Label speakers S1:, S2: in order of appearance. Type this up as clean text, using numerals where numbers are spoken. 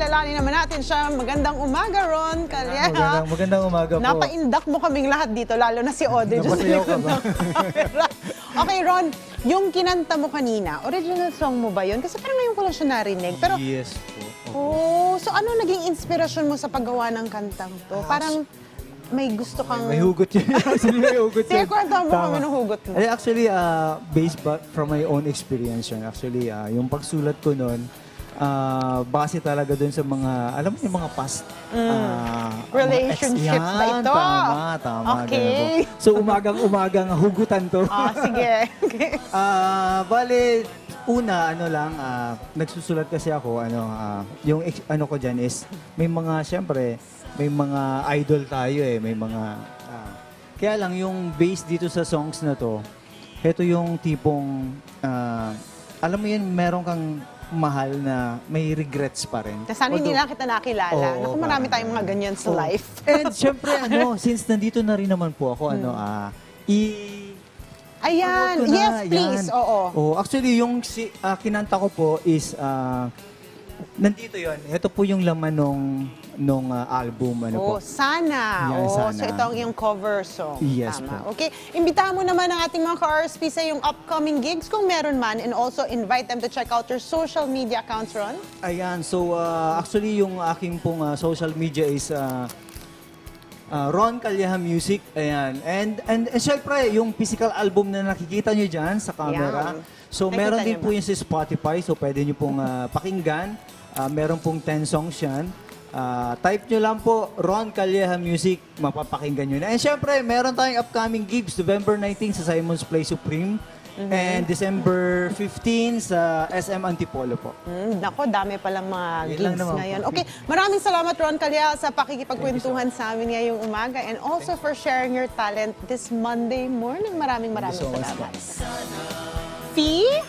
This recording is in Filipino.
S1: kilalanin naman natin siya. Magandang umaga, Ron Calleja.
S2: Magandang umaga po.
S1: Napaindak mo kaming lahat dito, lalo na si Audrey.
S2: Napasayaw ka ba?
S1: Okay, Ron, yung kinanta mo kanina, original song mo ba yun? Kasi parang ngayon ko lang siya narinig. Pero,
S2: yes po.
S1: oh, so ano naging inspirasyon mo sa paggawa ng kantang to? Parang may gusto kang...
S2: May hugot yun. Actually, may hugot
S1: Sige,
S2: yun.
S1: kwento mo kami ng hugot mo.
S2: Actually, based from my own experience yun. Actually, yung pagsulat ko nun, base talaga dun sa mga, alam mo yung mga past
S1: relationships ba ito?
S2: Tama.
S1: Okay.
S2: So, umagang hugutan to.
S1: Sige. Okay.
S2: Bale, una, nagsusulat kasi ako, yung ano ko dyan is, may mga, syempre, may mga idol tayo may mga, kaya lang yung base dito sa songs na to, ito yung tipong, alam mo yun, meron kang mahal na may regrets pa rin.
S1: Sana hindi na kita nakilala. Naku, marami tayong mga ganyan sa life.
S2: And syempre, since nandito na rin naman po ako,
S1: Ayan, yes please, oo.
S2: Actually, yung kinanta ko po is, nandito yon. Ito po yung laman nung album.
S1: Sana.
S2: Yan, sana.
S1: So ito ang iyong cover song.
S2: Yes
S1: Tama.
S2: po.
S1: Okay, imbitahan mo naman ang ating mga ka-RSP sa yung upcoming gigs kung meron man, and also invite them to check out your social media accounts, Ron.
S2: Ayan, so actually yung aking pong social media is Ron Calleja Music. Ayan. And syempre, yung physical album na nakikita nyo dyan sa camera.
S1: Ayan.
S2: So
S1: Nakikita
S2: meron din
S1: nyo
S2: po
S1: ba?
S2: yun sa Spotify. So pwede nyo pong pakinggan. Meron pong 10 songs yan. Type nyo lang po, Ron Calleja Music, mapapakinggan nyo na. And syempre, meron tayong upcoming gigs, November 19 sa Simon's Place Supreme, and December 15 sa SM Antipolo po.
S1: Nako, dami palang mga
S2: Yun lang
S1: gigs
S2: naman
S1: ngayon.
S2: po.
S1: Okay, maraming salamat, Ron Calleja, sa pakikipagkwentuhan sa amin ngayong umaga, and also for sharing your talent this Monday morning. Maraming
S2: so much
S1: salamat.
S2: po.
S1: Fee?